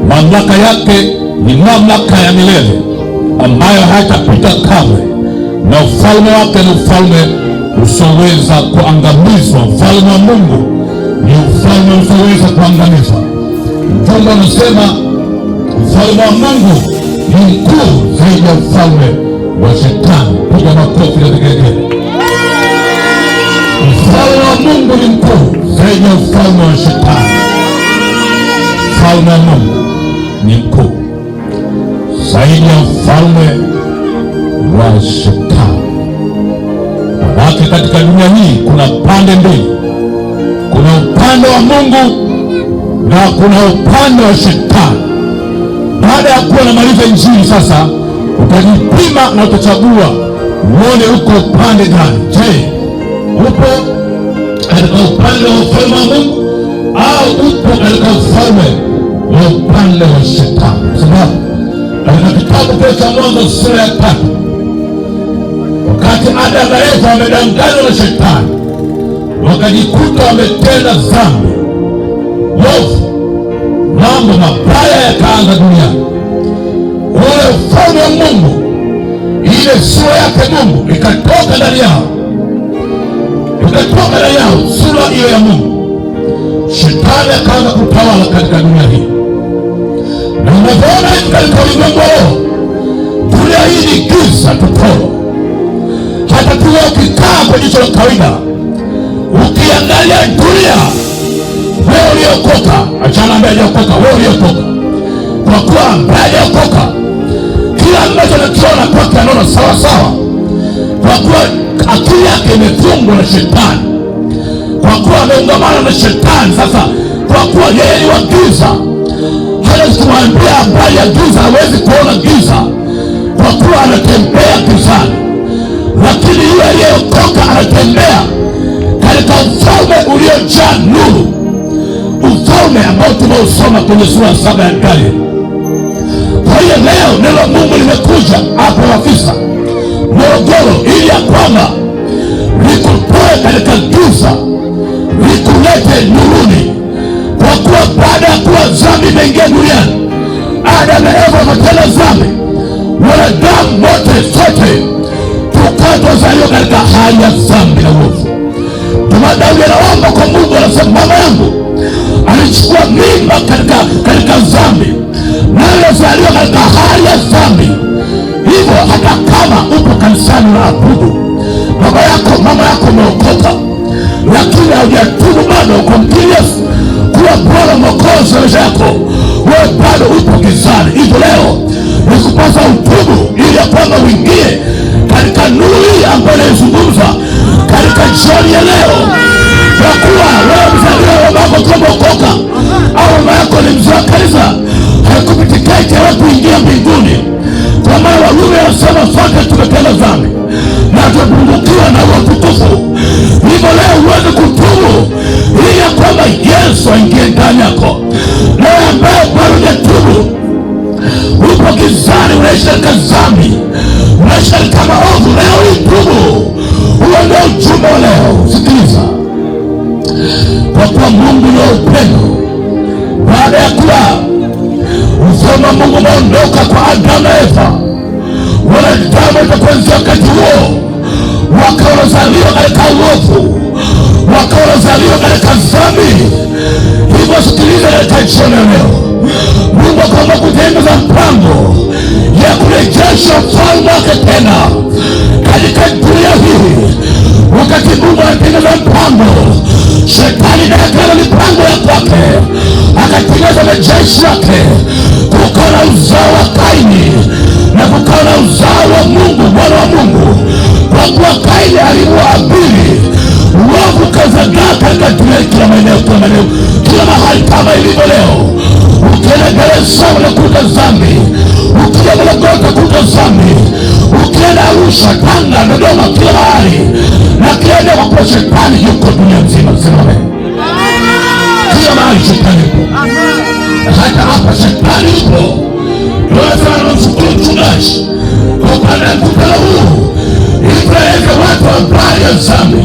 Mamlaka yake ni mamlaka ya milele ambayo haitapita kamwe, na ufalme wake ni ufalme usioweza kuangamizwa. Ufalme wa Mungu ni ufalme usioweza kuangamizwa. Mtume anasema ufalme wa Mungu ni mkuu zaidi ya ufalme wa Shetani. Piga makofi na vigelegele. Ufalme wa Mungu ni mkuu zaidi ya ufalme wa Shetani. Ufalme wa Mungu ni mkuu zaidi ya ufalme wa Shetani. Manake katika dunia hii kuna pande mbili, kuna upande wa Mungu na kuna upande wa Shetani. Baada ya kuwa namaliza Injili sasa, utajipima na utachagua uone uko upande gani. Je, upo katika upande wa ufalme wa Mungu au upo katika ufalme wa upande wa Shetani? Sababu katika kitabu cha Mwanzo sura ya 3, wakati Adamu na Eva wamedanganywa na Shetani, wakajikuta wametenda dhambi ovu, mambo mabaya yakaanza duniani. Ule ufalme wa Mungu, ile sura yake Mungu ikatoka ndani yao, sura hiyo ya Mungu. Shetani akaanza kutawala katika dunia hii, na unavyoona katika ulimwengu leo, dunia hii ni giza totoro. Hata tuwe ukikaa kwa jicho la kawaida, ukiangalia dunia, wewe uliokoka, achana ambaye hajaokoka, wewe uliokoka, kwa kuwa ambaye hajaokoka kila ambacho anakiona kwake anaona sawa sawa, kwa kuwa akili yake imefungwa na Shetani, kwa kuwa ameungamana na Shetani. Sasa kwa kuwa yeye ni wa giza, hawezi kumwambia habari ya giza, hawezi kuona giza kwa kuwa anatembea gizani. Lakini yule aliyeokoka anatembea katika ufalme uliojaa nuru, ufalme ambao tumeusoma kwenye sura 7 ya Danieli. Kwa hiyo leo neno la Mungu limekuja hapa Wafisa Morogoro, ili ya kwamba likutoe katika giza, likulete nuruni. Kwa kuwa baada ya kuwa dhambi imeingia duniani, Adamu na Eva wakatenda dhambi, wanadamu wote sote tukatozaliwa katika hali ya dhambi na uovu. Tuma Daudi anaomba kwa Mungu, anasema mama yangu alichukua mimba katika dhambi, naye alizaliwa katika hali ya dhambi. Hivyo hata kama upo kanisani na abudu, baba yako mama yako umeokoka, lakini haujatubu bado kumtii Yesu kuwa Bwana Mwokozi wa maisha yako, wewe bado upo gizani. Hivyo leo nikupasa utubu, ili ya kwamba uingie katika nuru hii ambayo inaizungumza katika jioni ya leo. Kwa kuwa wewe mzaliwa wa baba yako umeokoka, au mama yako ni mzee wa kanisa, haikupi tiketi ya kuingia mbinguni. Kwa maana Warumi wanasema sote tumetenda dhambi na tumepungukiwa na utukufu. Hivyo leo uweze kutubu, ili ya kwamba Yesu aingie ndani yako. Leo ambaye bado hujatubu, upo gizani, unaishi katika dhambi, unaishi katika maovu, leo tubu. Huo ndio ujumbe wa leo. Sikiliza, kwa kuwa Mungu ni upendo. Baada ya kuwa ufalme wa Mungu umeondoka kwa Adamu na Eva, wanadamu kuanzia wakati huo wakawa wanazaliwa katika uovu, wakawa wanazaliwa katika dhambi. Hivyo sikiliza, katika jioni ya leo Mungu akaamua kutengeneza mpango ya kurejesha ufalme wake tena katika dunia hii. Wakati Mungu anatengeneza mpango, Shetani naye akawa mipango ya kwake, akatengeneza majeshi yake. Kukawa na uzao wa Kaini na kukawa na uzao wa Mungu, mwana wa Mungu. Kwa kuwa Kaini alimuua Habili, uovu ukazagaa katika dunia, kila maeneo, kila mahali, kama ilivyo leo. Ukienda Dar es Salaam unakuta dhambi, ukienda Morogoro utakuta dhambi, ukienda Arusha, Tanga, Dodoma, kila mahali. Na kienda kwa kuwa Shetani yuko dunia mzima. Sema kila mahali Shetani yuko, hata hapa Shetani yuko. Ndio sana namshukuru mchungaji kwa upande wa mkutano huu, ili tueleze watu habari ya dhambi.